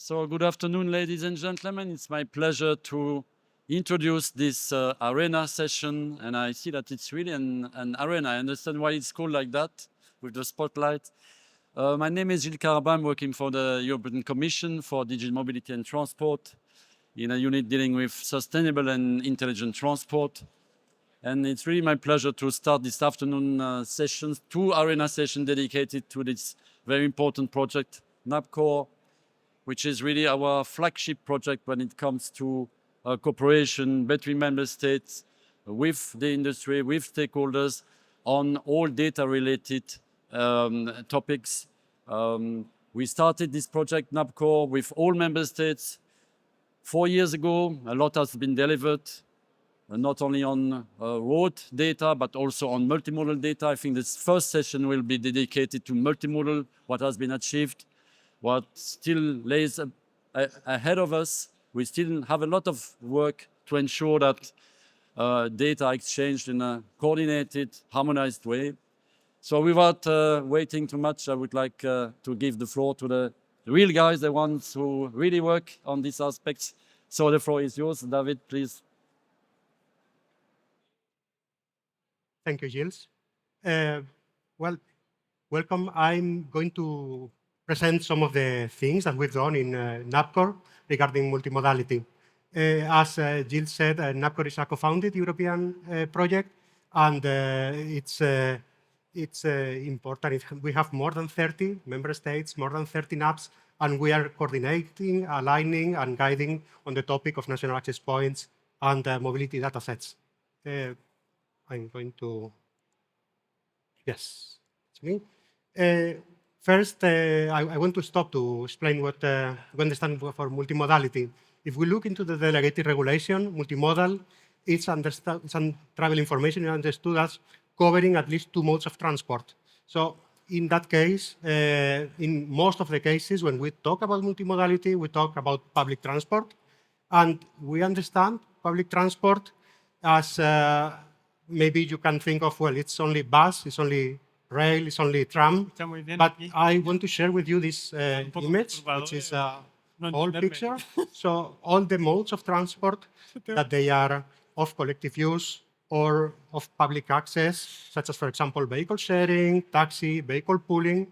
So good afternoon, ladies and gentlemen. It's my pleasure to introduce this arena session. And I see that it's really an arena. I understand why it's called like that, with the spotlight. My name is Gilles Carabin. I'm working for the European Commission for Digital Mobility and Transport in a unit dealing with sustainable and intelligent transport. And it's really my pleasure to start this afternoon sessions, two arena sessions dedicated to this very important project, NAPCORE, which is really our flagship project when it comes to cooperation between member states, with the industry, with stakeholders on all data-related topics. We started this project, NAPCORE, with all member states 4 years ago. A lot has been delivered, not only on road data, but also on multimodal data. I think this first session will be dedicated to multimodal, what has been achieved, what still lays ahead of us. We still have a lot of work to ensure that data are exchanged in a coordinated, harmonized way. So without waiting too much, I would like to give the floor to the real guys, the ones who really work on these aspects. So the floor is yours. David, please. Thank you, Gilles. Well, welcome. I'm going to present some of the things that we've done in NAPCORE regarding multimodality. As Gilles said, NAPCORE is a co-founded European project, and it's important. We have more than 30 member states, more than 30 NAPs, and we are coordinating, aligning, and guiding on the topic of national access points and mobility datasets. I'm going to, yes, it's me. First, I want to stop to explain what we understand for multimodality. If we look into the delegated regulation, multimodal is travel information understood as covering at least 2 modes of transport. So in that case, in most of the cases, when we talk about multimodality, we talk about public transport. And we understand public transport as maybe you can think of, well, it's only bus, it's only rail, it's only tram. But I want to share with you this image, which is a whole picture. So all the modes of transport that they are of collective use or of public access, such as, for example, vehicle sharing, taxi, vehicle pooling,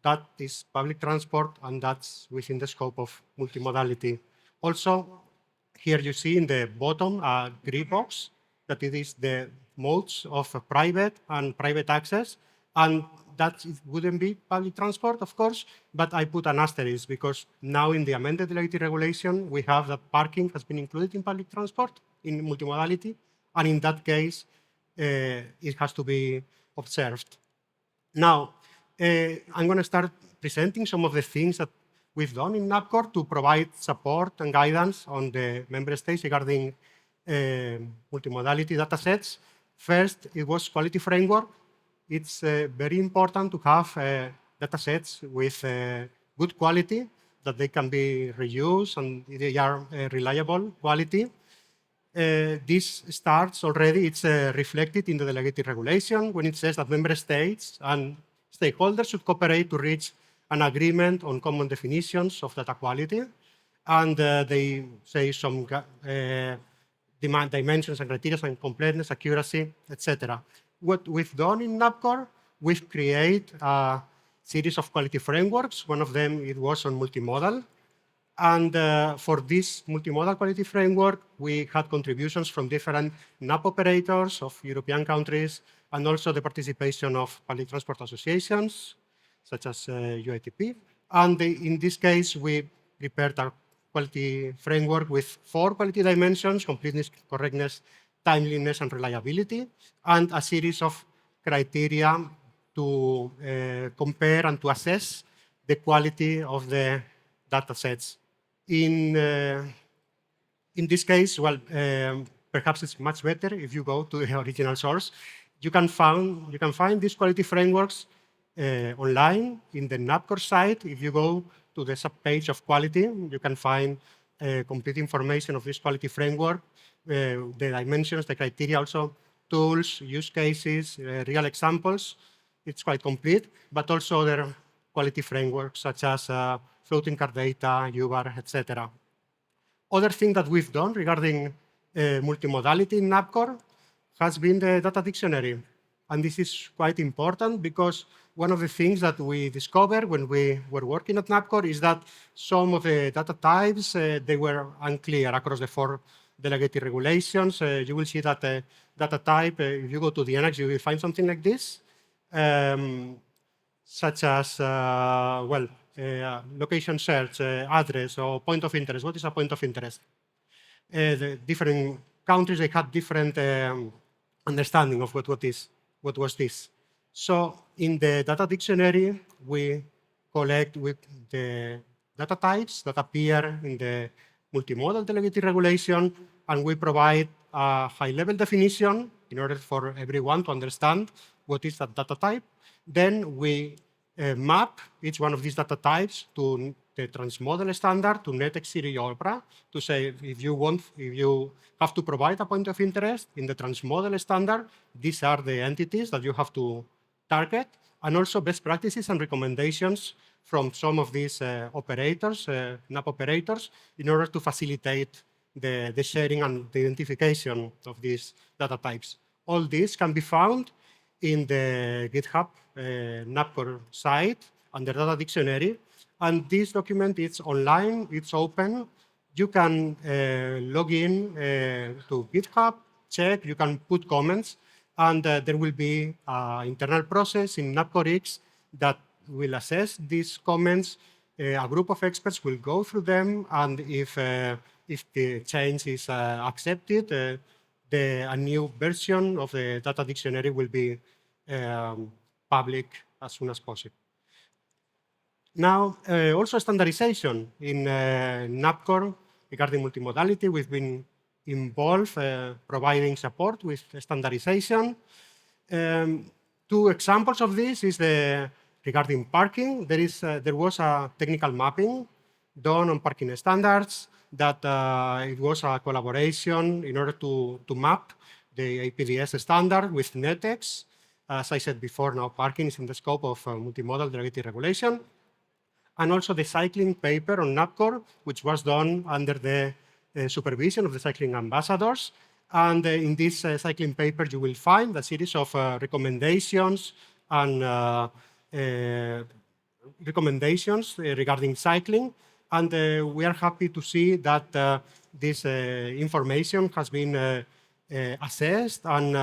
that is public transport, and that's within the scope of multimodality. Also, here you see in the bottom a gray box that it is the modes of private and private access, and that wouldn't be public transport, of course, but I put an asterisk because now in the amended delegated regulation, we have that parking has been included in public transport in multimodality, and in that case, it has to be observed. Now, I'm going to start presenting some of the things that we've done in NAPCORE to provide support and guidance on the member states regarding multimodality datasets. First, it was quality framework. It's very important to have datasets with good quality, that they can be reused and they are reliable quality. This starts already, it's reflected in the delegated regulation when it says that member states and stakeholders should cooperate to reach an agreement on common definitions of data quality. And they say some dimensions and criteria and completeness, accuracy, etc. What we've done in NAPCORE, we've created a series of quality frameworks. One of them, it was on multimodal. And for this multimodal quality framework, we had contributions from different NAP operators of European countries, and also the participation of public transport associations, such as UITP. And in this case, we prepared a quality framework with 4 quality dimensions: completeness, correctness, timeliness, and reliability, and a series of criteria to compare and to assess the quality of the data sets. In this case, well, perhaps it's much better if you go to the original source. You can find these quality frameworks online in the NAPCORE site. If you go to the subpage of quality, you can find complete information of this quality framework, the dimensions, the criteria, also tools, use cases, real examples. It's quite complete, but also other quality frameworks, such as floating car data, UBAR, etc. Other thing that we've done regarding multimodality in NAPCORE has been the data dictionary. And this is quite important because one of the things that we discovered when we were working at NAPCORE is that some of the data types, they were unclear across the 4 delegated regulations. You will see that data type, if you go to the annex, you will find something like this, such as, location search, address, or point of interest. What is a point of interest? The different countries, they had different understanding of what was this. So in the data dictionary, we collect with the data types that appear in the multimodal delegated regulation, and we provide a high-level definition in order for everyone to understand what is that data type. Then we map each one of these data types to the transmodal standard, to NetX City Opera, to say if you have to provide a point of interest in the transmodal standard, these are the entities that you have to target, and also best practices and recommendations from some of these operators, NAP operators, in order to facilitate the sharing and the identification of these data types. All this can be found in the GitHub NAPCORE site under data dictionary. And this document is online, it's open. You can log in to GitHub, check, you can put comments, and there will be an internal process in NAPCORE that will assess these comments. A group of experts will go through them, and if the change is accepted, a new version of the data dictionary will be public as soon as possible. Now, also standardization in NAPCORE regarding multimodality. We've been involved providing support with standardization. 2 examples of this is regarding parking. There was a technical mapping done on parking standards that it was a collaboration in order to map the APDS standard with NetX. As I said before, now parking is in the scope of multimodal delegated regulation. And also the cycling paper on NAPCORE, which was done under the supervision of the cycling ambassadors. And in this cycling paper, you will find a series of recommendations and regarding cycling. And we are happy to see that this information has been assessed and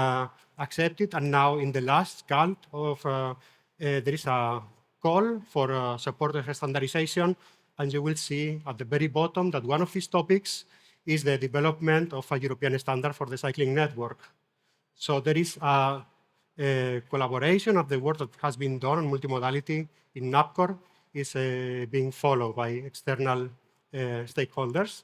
accepted. And now in the last call of, there is a call for support of standardization. And you will see at the very bottom that one of these topics is the development of a European standard for the cycling network. So there is a collaboration of the work that has been done on multimodality in NAPCORE is being followed by external stakeholders.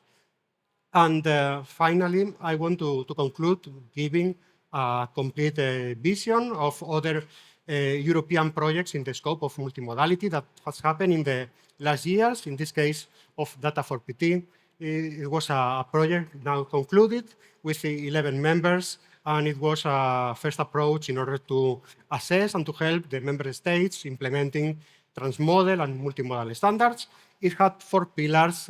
And finally, I want to conclude giving a complete vision of other European projects in the scope of multimodality that has happened in the last years. In this case of Data for PT, it was a project now concluded with 11 members, and it was a first approach in order to assess and to help the member states implementing transmodal and multimodal standards. It had 4 pillars.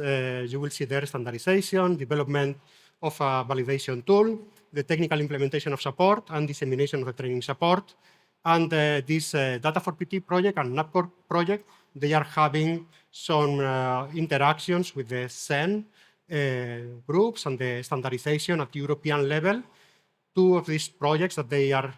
You will see there: standardization, development of a validation tool, the technical implementation of support, and dissemination of the training support. And this Data for PT project and NAPCORE project, they are having some interactions with the CEN groups and the standardization at European level. 2 of these projects that they are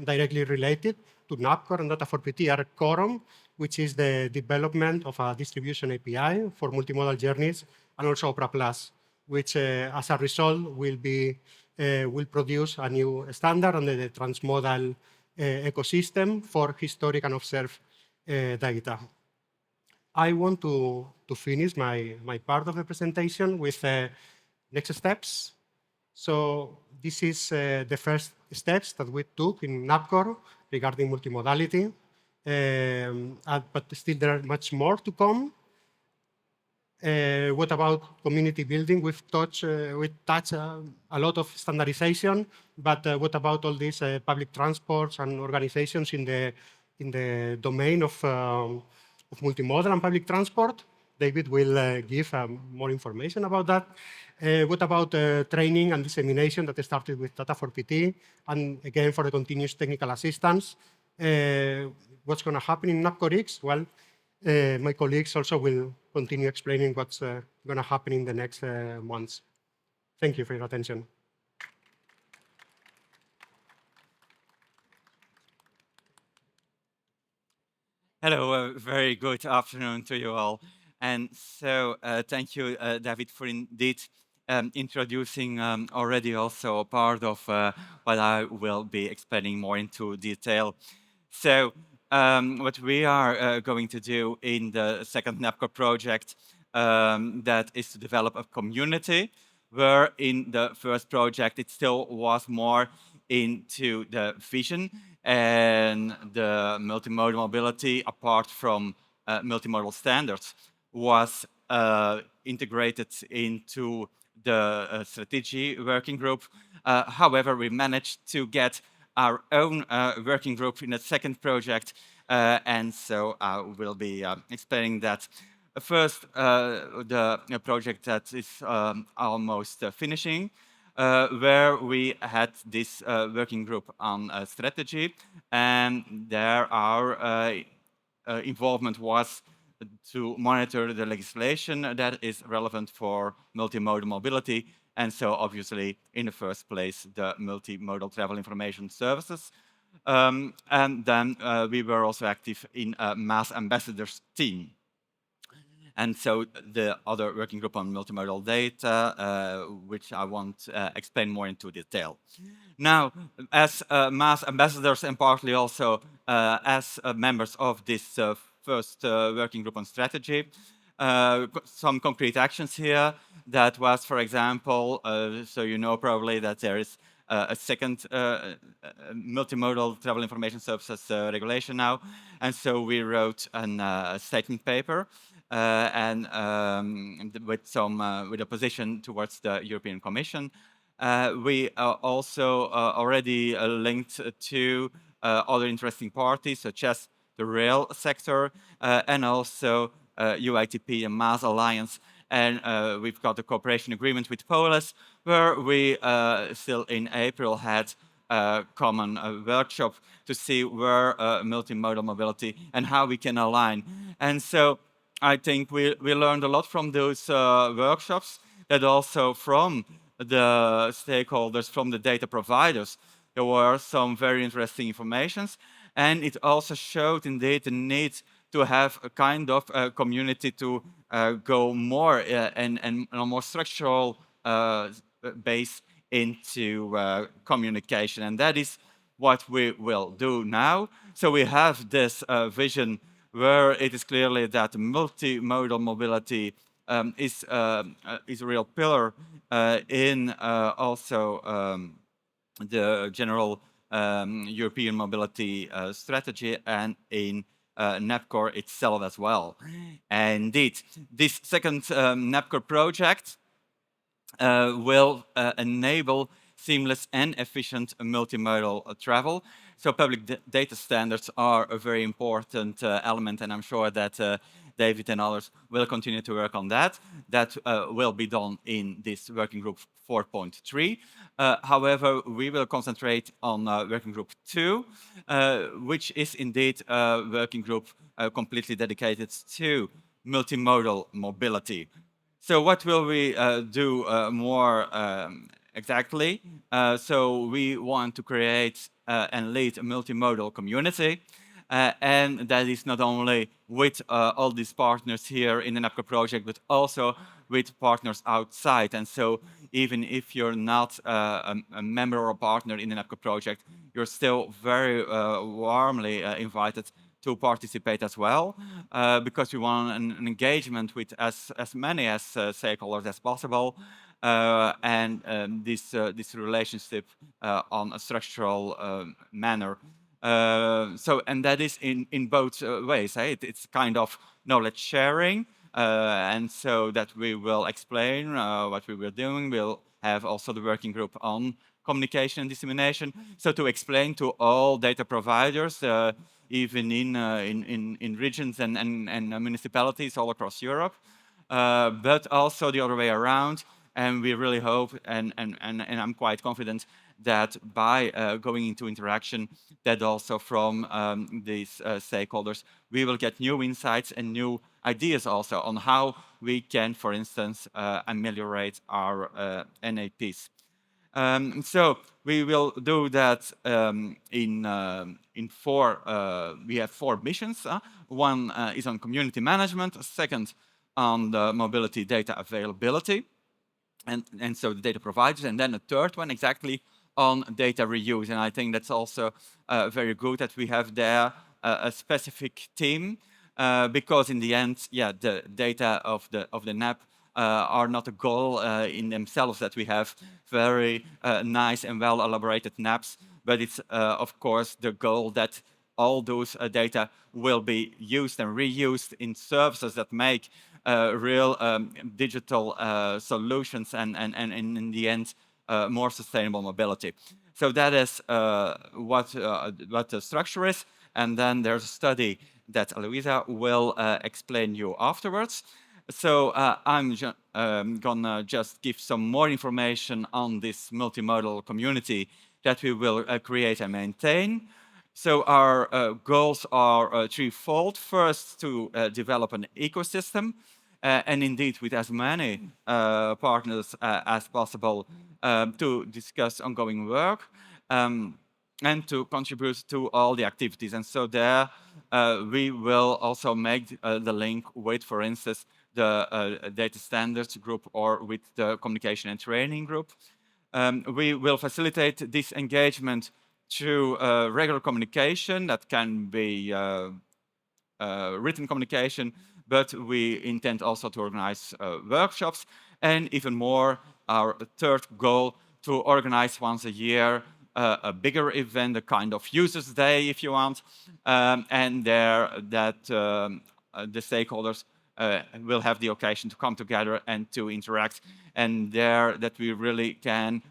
directly related to NAPCORE and Data for PT are Quorum, which is the development of a distribution API for multimodal journeys, and also Opera Plus, which as a result will produce a new standard under the transmodal ecosystem for historic and observed data. I want to finish my part of the presentation with next steps. So this is the first steps that we took in NAPCORE regarding multimodality, but still there are much more to come. What about community building? We've touched a lot of standardization, but what about all these public transports and organizations in the domain of of multimodal and public transport. David will give more information about that. What about training and dissemination that started with Data for PT, and again for the continuous technical assistance? What's going to happen in NAPCORE X? Well, my colleagues also will continue explaining what's going to happen in the next months. Thank you for your attention. Hello, very good afternoon to you all. And so thank you, David, for indeed introducing already also a part of what I will be explaining more into detail. So what we are going to do in the second NAPCORE project, that is to develop a community, where in the first project it still was more into the vision and the multimodal mobility, apart from multimodal standards, was integrated into the strategy working group. However, we managed to get our own working group in the second project, and so I will be explaining that. First, the project that is almost finishing, where we had this working group on strategy, and there our involvement was to monitor the legislation that is relevant for multimodal mobility, and so obviously in the first place the multimodal travel information services. And then we were also active in a mass ambassadors team. And so the other working group on multimodal data, which I won't explain more into detail. Now, as mass ambassadors and partly also as members of this first working group on strategy, some concrete actions here. That was, for example, so you know probably that there is a second multimodal travel information services regulation now. And so we wrote a statement paper and with a position towards the European Commission. We also already linked to other interesting parties, such as the rail sector and also UITP and Mass Alliance. And we've got a cooperation agreement with Polis, where we still in April had a common workshop to see where multimodal mobility and how we can align. And so I think we learned a lot from those workshops, that also from the stakeholders, from the data providers, there were some very interesting informations. And it also showed indeed the need to have a kind of community to go more and a more structural base into communication. And that is what we will do now. So we have this vision where it is clearly that multimodal mobility is a real pillar in also the general European mobility strategy and in NAPCORE itself as well. And indeed, this second NAPCORE project will enable seamless and efficient multimodal travel. So public data standards are a very important element, and I'm sure that David and others will continue to work on that. That will be done in this working group 4.3. However, we will concentrate on working group 2, which is indeed a working group completely dedicated to multimodal mobility. So what will we do more exactly? So we want to create and lead a multimodal community. And that is not only with all these partners here in the NAPCORE project, but also with partners outside. And so even if you're not a member or a partner in the NAPCORE project, you're still very warmly invited to participate as well, because we want an engagement with as many as stakeholders as possible, and this relationship on a structural manner. And that is in both ways. It's kind of knowledge sharing, and so that we will explain what we were doing. We'll have also the working group on communication and dissemination. So to explain to all data providers, even in regions and municipalities all across Europe, but also the other way around. And we really hope, and I'm quite confident that by going into interaction, that also from these stakeholders, we will get new insights and new ideas also on how we can, for instance, ameliorate our NAPs. So we will do that in four. We have four missions. One is on community management. A second on the mobility data availability, and so the data providers. And then a third one exactly on data reuse. And I think that's also very good that we have there a specific team, because in the end, yeah, the data of the NAP are not a goal in themselves, that we have very nice and well elaborated NAPs, but it's of course the goal that all those data will be used and reused in services that make real digital solutions and in the end more sustainable mobility. So that is what the structure is, and then there's a study that Luisa will explain you afterwards. So I'm gonna just give some more information on this multimodal community that we will create and maintain. So our goals are threefold. First, to develop an ecosystem, and indeed with as many partners as possible to discuss ongoing work, and to contribute to all the activities. And so there we will also make the link with, for instance, the data standards group or with the communication and training group. We will facilitate this engagement through regular communication that can be written communication, but we intend also to organize workshops, and even more, our third goal, to organize once a year a bigger event, a kind of users day, if you want, and there that the stakeholders will have the occasion to come together and to interact, and there that we really can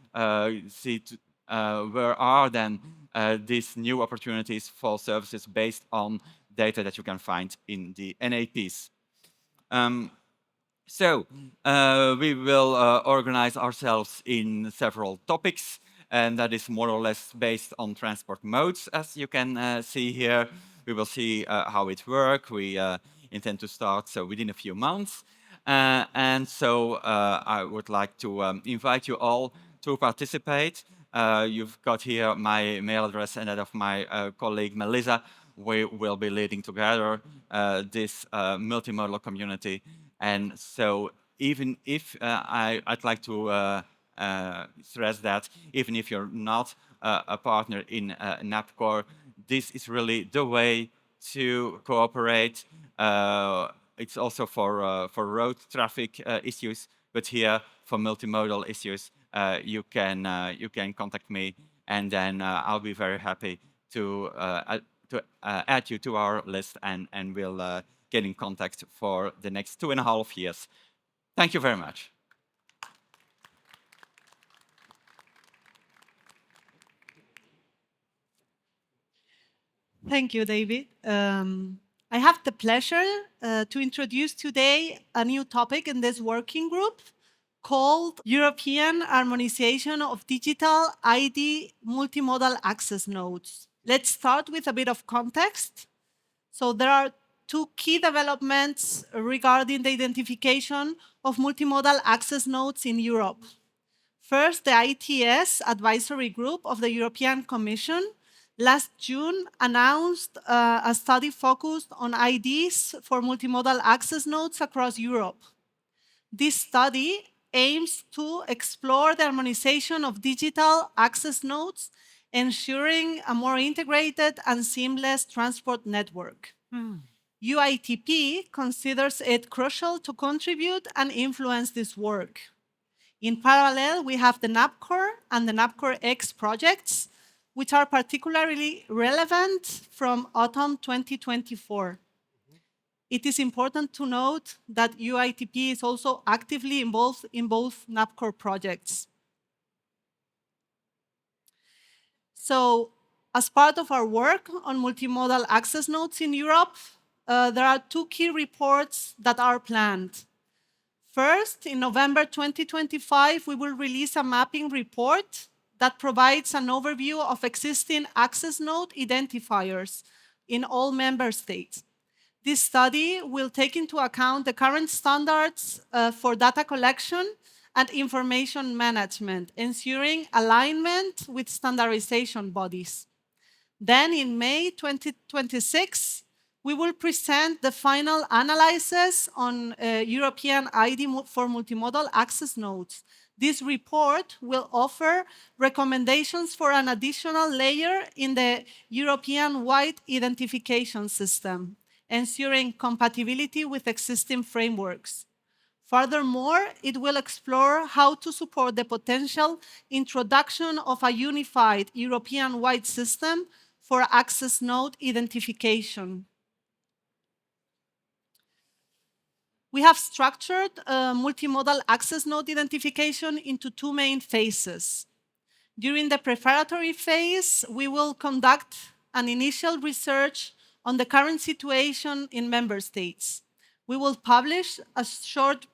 see where are then these new opportunities for services based on data that you can find in the NAPs. So we will organize ourselves in several topics, and that is more or less based on transport modes, as you can see here. We will see how it works. We intend to start so within a few months. And so I would like to invite you all to participate. You've got here my mail address and that of my colleague Melissa. We will be leading together this multimodal community. And so even if I'd like to stress that even if you're not a partner in NAPCORE, this is really the way to cooperate. It's also for road traffic issues, but here for multimodal issues, you can contact me, and then I'll be very happy to add you to our list, and we'll get in contact for the next 2.5 years. Thank you very much. Thank you, David. I have the pleasure to introduce today a new topic in this working group called European Harmonization of Digital ID Multimodal Access Nodes. Let's start with a bit of context. So there are two key developments regarding the identification of multimodal access nodes in Europe. First, the ITS Advisory Group of the European Commission last June announced a study focused on IDs for multimodal access nodes across Europe. This study aims to explore the harmonization of digital access nodes, ensuring a more integrated and seamless transport network. UITP considers it crucial to contribute and influence this work. In parallel, we have the NAPCORE and the NAPCORE X projects, which are particularly relevant from autumn 2024. It is important to note that UITP is also actively involved in both NAPCORE projects. So as part of our work on multimodal access nodes in Europe, there are two key reports that are planned. First, in November 2025, we will release a mapping report that provides an overview of existing access node identifiers in all member states. This study will take into account the current standards for data collection and information management, ensuring alignment with standardization bodies. Then in May 2026, we will present the final analysis on European ID for multimodal access nodes. This report will offer recommendations for an additional layer in the European-wide identification system, ensuring compatibility with existing frameworks. Furthermore, it will explore how to support the potential introduction of a unified European-wide system for access node identification. We have structured multimodal access node identification into two main phases. During the preparatory phase, we will conduct an initial research on the current situation in member states. We will publish a short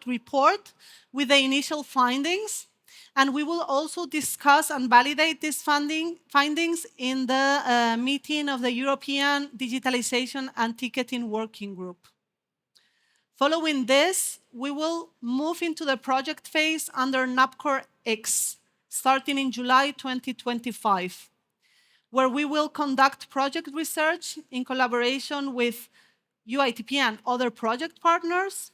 report with the initial findings, and we will also discuss and validate these findings in the meeting of the European Digitalization and Ticketing Working Group. Following this, we will move into the project phase under NAPCORE X, starting in July 2025, where we will conduct project research in collaboration with UITP and other project partners.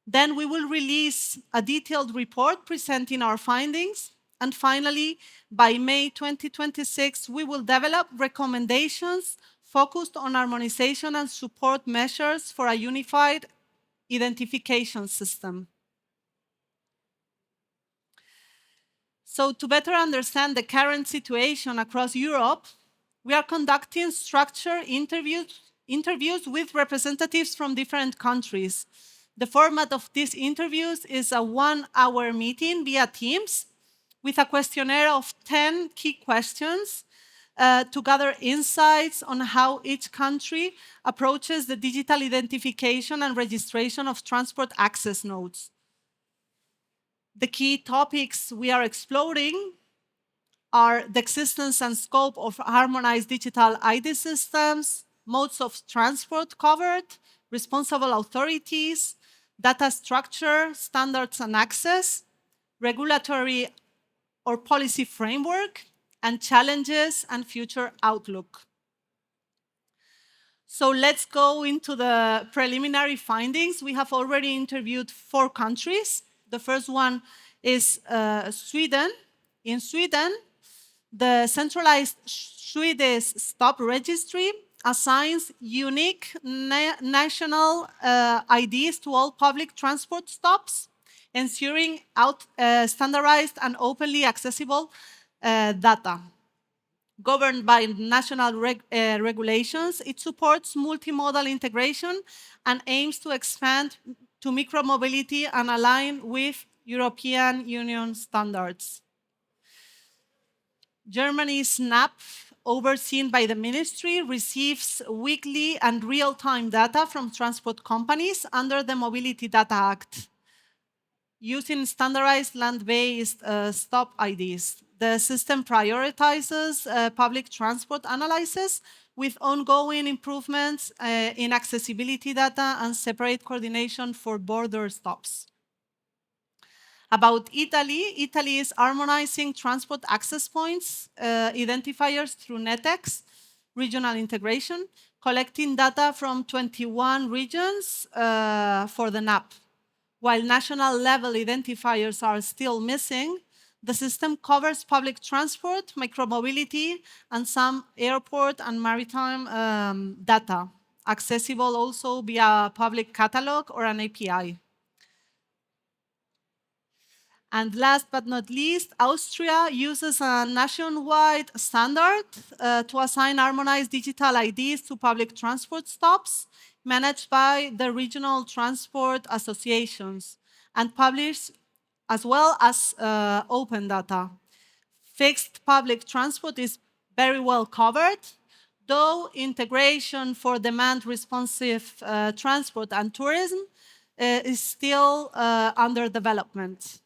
Then we will release a detailed report presenting our findings. And finally, by May 2026, we will develop recommendations focused on harmonization and support measures for a unified identification system. So to better understand the current situation across Europe, we are conducting structured interviews with representatives from different countries. The format of these interviews is a 1-hour meeting via Teams with a questionnaire of 10 key questions to gather insights on how each country approaches the digital identification and registration of transport access nodes. The key topics we are exploring are the existence and scope of harmonized digital ID systems, modes of transport covered, responsible authorities, data structure, standards and access, regulatory or policy framework, and challenges and future outlook. So let's go into the preliminary findings. We have already interviewed 4 countries. The first one is Sweden. In Sweden, the centralized Swedish stop registry assigns unique national IDs to all public transport stops, ensuring standardized and openly accessible data. Governed by national regulations, it supports multimodal integration and aims to expand to micromobility and align with European Union standards. Germany's NAP, overseen by the ministry, receives weekly and real-time data from transport companies under the Mobility Data Act, using standardized land-based stop IDs. The system prioritizes public transport analysis with ongoing improvements in accessibility data and separate coordination for border stops. About Italy, Italy is harmonizing transport access points identifiers through NetEx, regional integration, collecting data from 21 regions for the NAP. While national level identifiers are still missing, the system covers public transport, micromobility, and some airport and maritime data, accessible also via public catalog or an API. And last but not least, Austria uses a nationwide standard to assign harmonized digital IDs to public transport stops managed by the regional transport associations and published as well as open data. fixed public transport is very well covered, though integration for demand-responsive transport and tourism is still under development.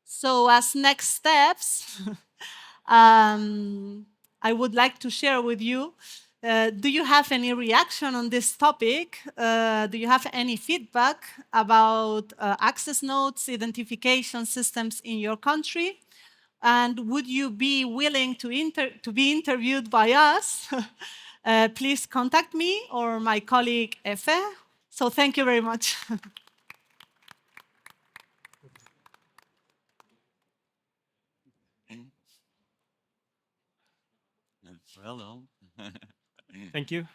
So as next steps, I would like to share with you, do you have any reaction on this topic? Do you have any feedback about access nodes, identification systems in your country? And would you be willing to be interviewed by us? Please contact me or my colleague Efe. So thank you very much. Well done. Thank you.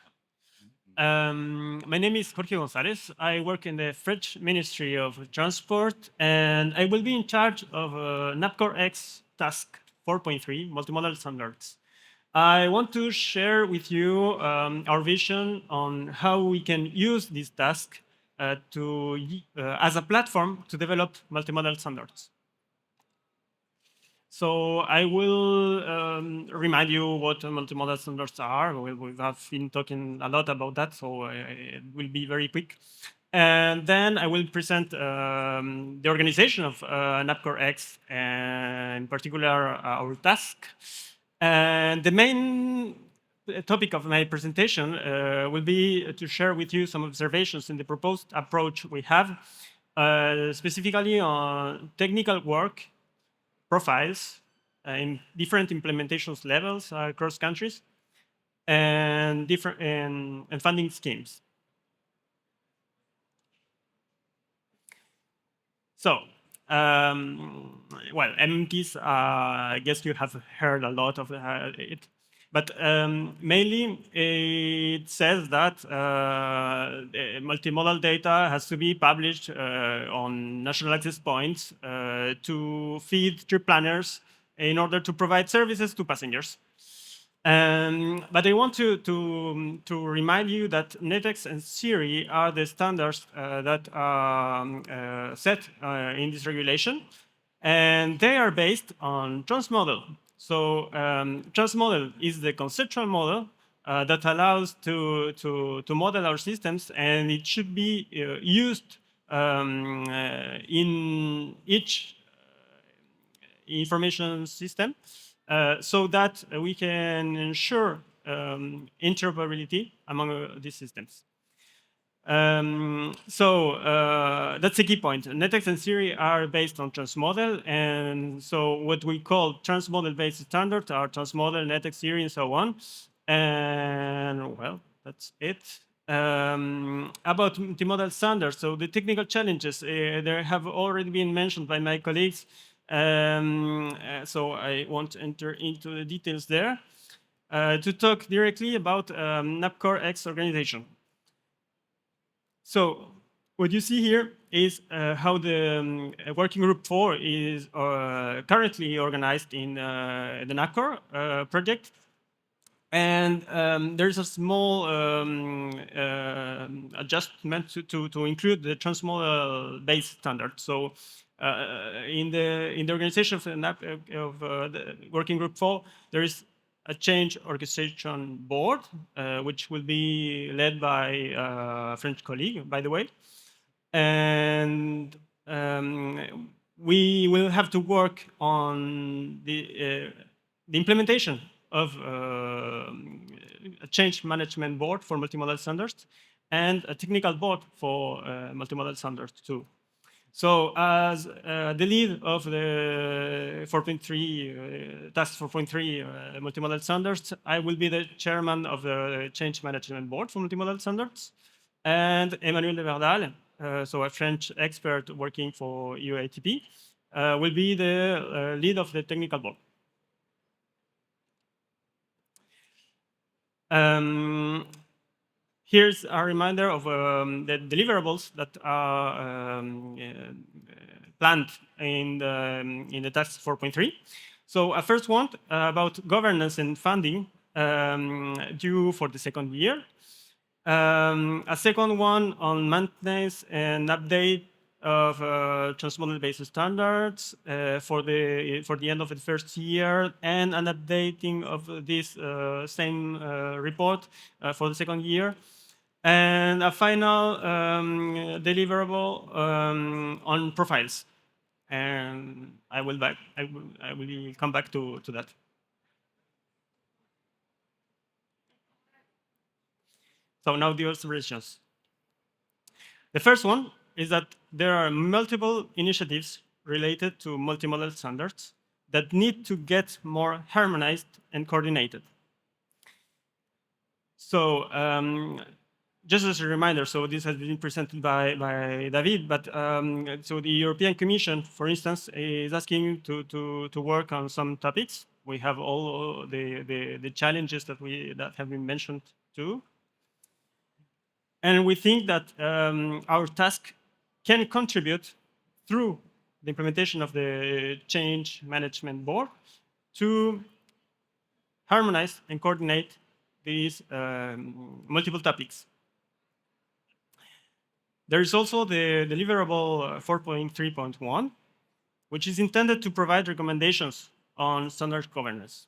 My name is Jorge González. I work in the French Ministry of Transport, and I will be in charge of NAPCORE X Task 4.3, Multimodal Standards. I want to share with you our vision on how we can use this task as a platform to develop multimodal standards. So I will remind you what multimodal standards are. We have been talking a lot about that, so it will be very quick. And then I will present the organization of NAPCORE X, and in particular our task. And the main topic of my presentation will be to share with you some observations in the proposed approach we have, specifically on technical work, profiles in different implementations levels across countries, and different funding schemes. So, well, MMTs, I guess you have heard a lot of it, but mainly it says that multimodal data has to be published on national access points to feed trip planners in order to provide services to passengers. But I want to remind you that NetX and Siri are the standards that are set in this regulation, and they are based on transmodal. So transmodal is the conceptual model that allows to model our systems, and it should be used in each information system so that we can ensure interoperability among these systems. So that's a key point. NetX and Siri are based on transmodal, and so what we call transmodal-based standards are transmodal, NetX, Siri, and so on. And well, that's it. About multimodal standards, so the technical challenges, they have already been mentioned by my colleagues, so I won't enter into the details there. To talk directly about NAPCORE X organization. So what you see here is how the working group 4 is currently organized in the NAPCORE project. And there's a small adjustment to include the transmodal-based standard. So in the organization of the working group 4, there is a change orchestration board, which will be led by a French colleague, by the way. And we will have to work on the implementation of a change management board for multimodal standards and a technical board for multimodal standards too. So as the lead of the 4.3, task 4.3 multimodal standards, I will be the chairman of the change management board for multimodal standards. And Emmanuel de Verdal, so a French expert working for UATP, will be the lead of the technical board. Here's a reminder of the deliverables that are planned in the task 4.3. So a first one about governance and funding due for the second year. A second one on maintenance and update of transmodal-based standards for the end of the first year, and an updating of this same report for the second year, and a final deliverable on profiles. And I will come back to that. So now the observations. The first one is that there are multiple initiatives related to multimodal standards that need to get more harmonized and coordinated. So just as a reminder, so this has been presented by David, but so the European Commission, for instance, is asking you to work on some topics. We have all the challenges that have been mentioned too. And we think that our task can contribute through the implementation of the change management board to harmonize and coordinate these multiple topics. There is also the deliverable 4.3.1, which is intended to provide recommendations on standard governance.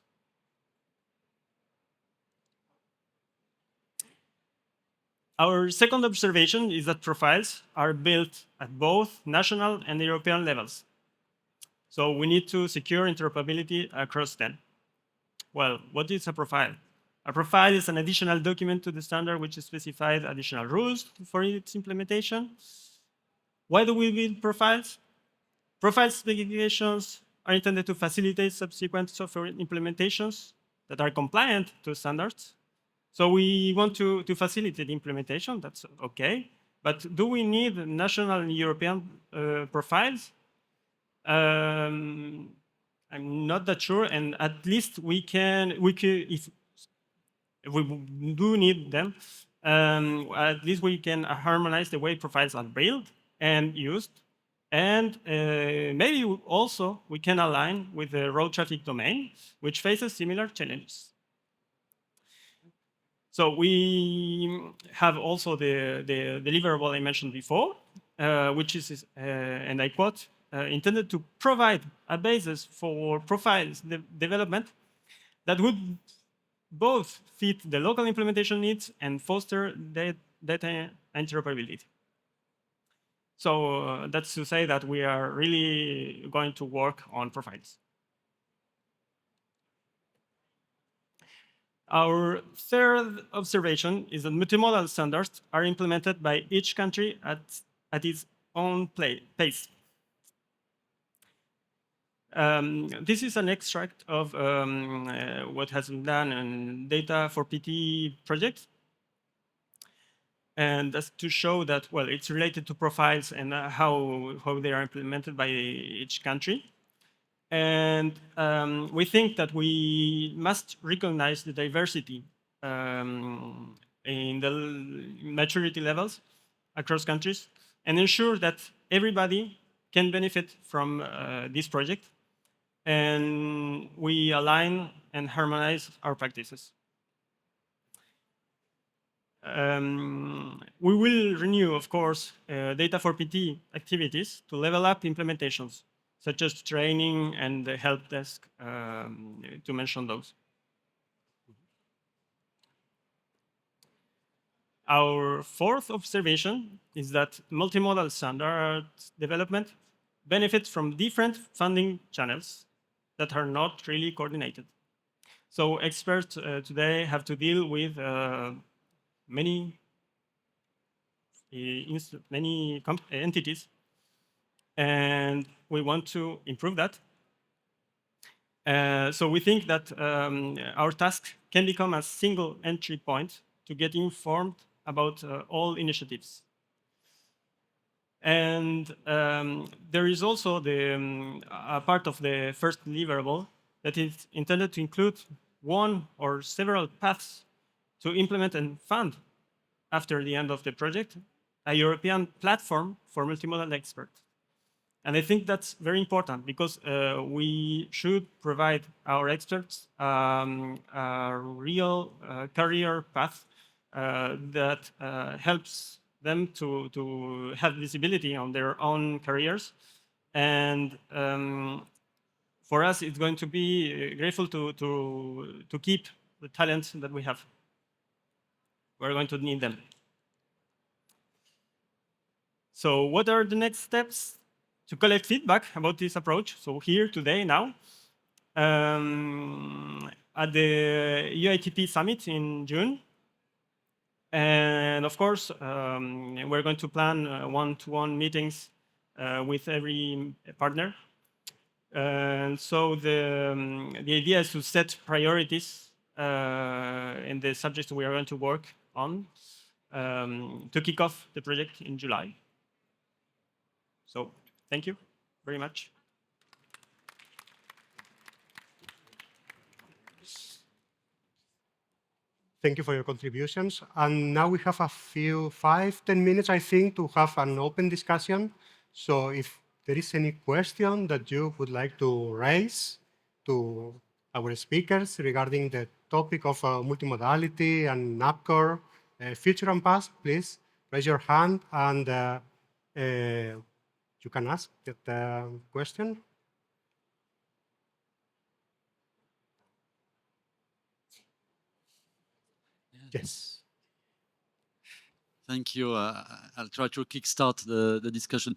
Our second observation is that profiles are built at both national and European levels. So we need to secure interoperability across them. Well, what is a profile? A profile is an additional document to the standard which specifies additional rules for its implementation. Why do we build profiles? Profile specifications are intended to facilitate subsequent software implementations that are compliant to standards. So we want to facilitate implementation, that's okay. But do we need national and European profiles? I'm not that sure, and at least we can if we do need them, at least we can harmonize the way profiles are built and used. And maybe also we can align with the road traffic domain, which faces similar challenges. So we have also the deliverable I mentioned before, which is, and I quote, intended to provide a basis for profiles development that would both fit the local implementation needs and foster data interoperability. So that's to say that we are really going to work on profiles. Our third observation is that multimodal standards are implemented by each country at its own pace. This is an extract of what has been done in data for PT project. And that's to show that, well, it's related to profiles and how they are implemented by each country. And we think that we must recognize the diversity in the maturity levels across countries and ensure that everybody can benefit from this project. And we align and harmonize our practices. We will renew, of course, data for PT activities to level up implementations, such as training and the help desk, to mention those. Our fourth observation is that multimodal standard development benefits from different funding channels that are not really coordinated. So experts today have to deal with many entities, and we want to improve that. So we think that our task can become a single entry point to get informed about all initiatives. And there is also a part of the first deliverable that is intended to include one or several paths to implement and fund, after the end of the project, a European platform for multimodal experts. And I think that's very important because we should provide our experts a real career path that helps them to have visibility on their own careers. And for us, it's going to be grateful to keep the talent that we have. We're going to need them. So what are the next steps to collect feedback about this approach? So here, today, now, at the UITP Summit in June. And of course, we're going to plan one-to-one meetings with every partner. And so the idea is to set priorities in the subjects we are going to work on to kick off the project in July. So thank you very much. Thank you for your contributions. And now we have a few 5-10 minutes, I think, to have an open discussion. So if there is any question that you would like to raise to our speakers regarding the topic of multimodality and NAPCORE, future and past, please raise your hand and you can ask that question. Yes. Thank you. I'll try to kickstart the discussion.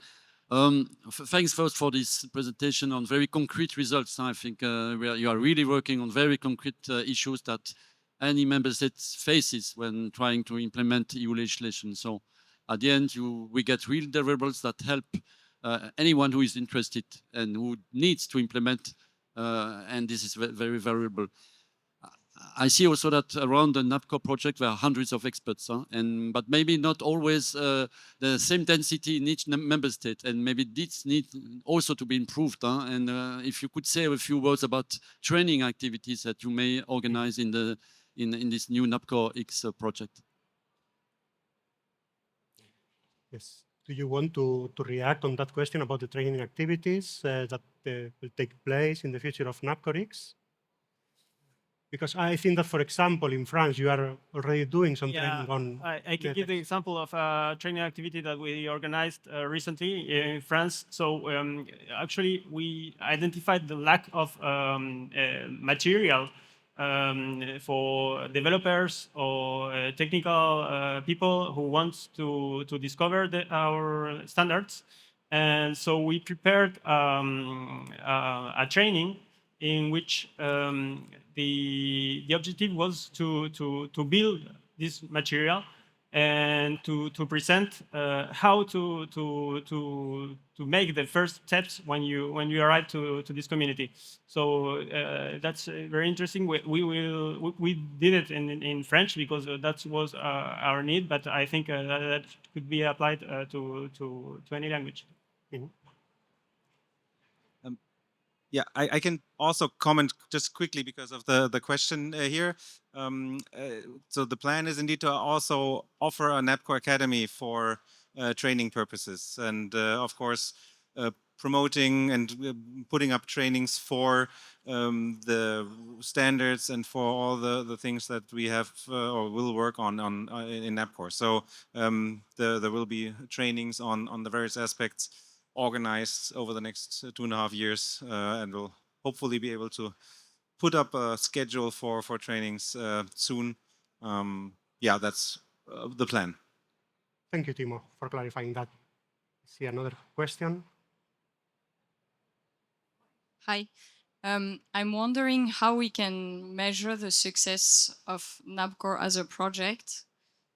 Thanks first for this presentation on very concrete results. I think you are really working on very concrete issues that any member state faces when trying to implement EU legislation. So at the end, we get real deliverables that help anyone who is interested and who needs to implement, and this is very valuable. I see also that around the NAPCORE project there are hundreds of experts, but maybe not always the same density in each member state, and maybe this needs also to be improved. And if you could say a few words about training activities that you may organize in this new NAPCORE X project. Yes. Do you want to react on that question about the training activities that will take place in the future of NAPCORE X? Because I think that, for example, in France, you are already doing some training on... I can give the example of a training activity that we organized recently in France. So actually, we identified the lack of material for developers or technical people who want to discover our standards. And so we prepared a training in which the objective was to build this material and to present how to make the first steps when you arrive to this community. So that's very interesting. We did it in French because that was our need, but I think that could be applied to any language. Mm-hmm. Yeah, I can also comment just quickly because of the question here. So the plan is indeed to also offer a NAPCORE Academy for training purposes, and of course promoting and putting up trainings for the standards and for all the things that we have or will work on in NAPCORE. So there will be trainings on the various aspects organized over the next 2.5 years, and we'll hopefully be able to put up a schedule for trainings soon. Yeah, that's the plan. Thank you, Timo, for clarifying that. See another question. Hi. I'm wondering how we can measure the success of NAPCORE as a project.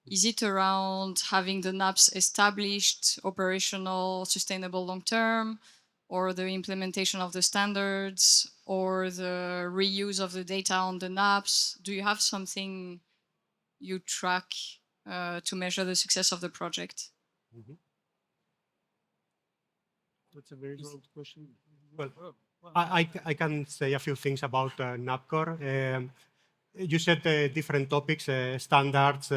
Is it around having the NAPs established, operational, sustainable long-term, or the implementation of the standards, or the reuse of the data on the NAPs? Do you have something you track to measure the success of the project? Mm-hmm. That's a very broad question. Well, I can say a few things about NAPCORE. You said different topics, standards,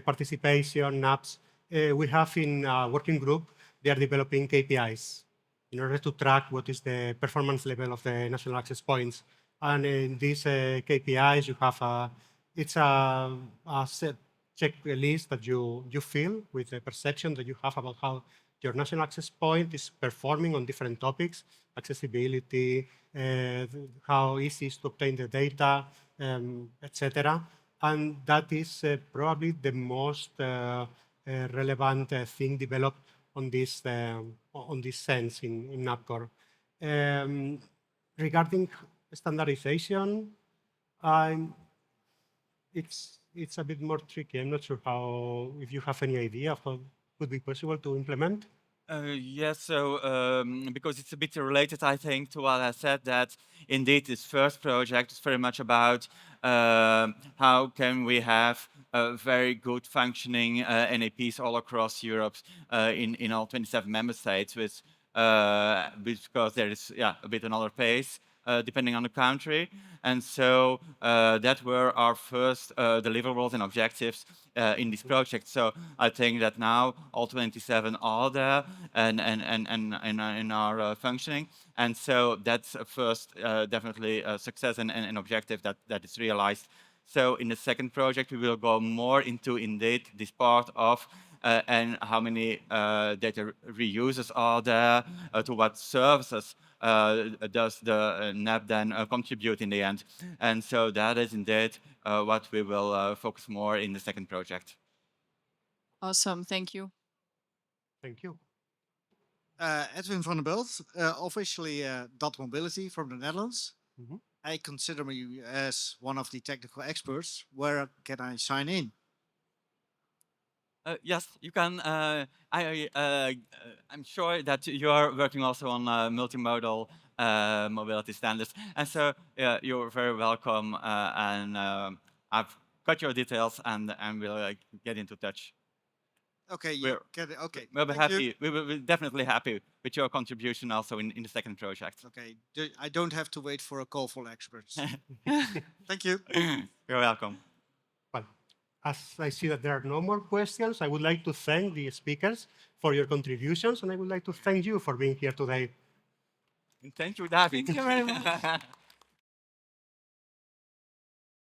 participation, NAPs. We have in a working group, they are developing KPIs in order to track what is the performance level of the national access points. And in these KPIs, you have it's a set checklist that you fill with the perception that you have about how your national access point is performing on different topics, accessibility, how easy it is to obtain the data, etc. And that is probably the most relevant thing developed on this sense in NAPCORE. Regarding standardization, it's a bit more tricky. I'm not sure if you have any idea of how would be possible to implement. Yes, so because it's a bit related, I think, to what I said, that indeed this first project is very much about how can we have very good functioning NAPs all across Europe in all 27 member states, because there is a bit another pace. Depending on the country. And so that were our first deliverables and objectives in this project. So I think that now all 27 are there and are functioning. And so that's a first definitely a success and an objective that is realized. So in the second project, we will go more into indeed this part of and how many data reusers are there, to what services does the NAP then contribute in the end. And so that is indeed what we will focus more in the second project. Awesome, thank you. Thank you. Edwin van der Belt, officially Dot Mobility from the Netherlands. Mhm. I consider me as one of the technical experts. Where can I sign in? Yes, you can. I'm sure that you are working also on multimodal mobility standards, and so you're very welcome. And I've got your details, and we'll get into touch. Okay, We're- okay. We'll be thank you. happy. We will be definitely happy with your contribution also in the second project. Okay, I don't have to wait for a call for experts. Thank you. You're welcome. Well, as I see that there are no more questions, I would like to thank the speakers for your contributions, and I would like to thank you for being here today. Thank you, David. Thank you very much.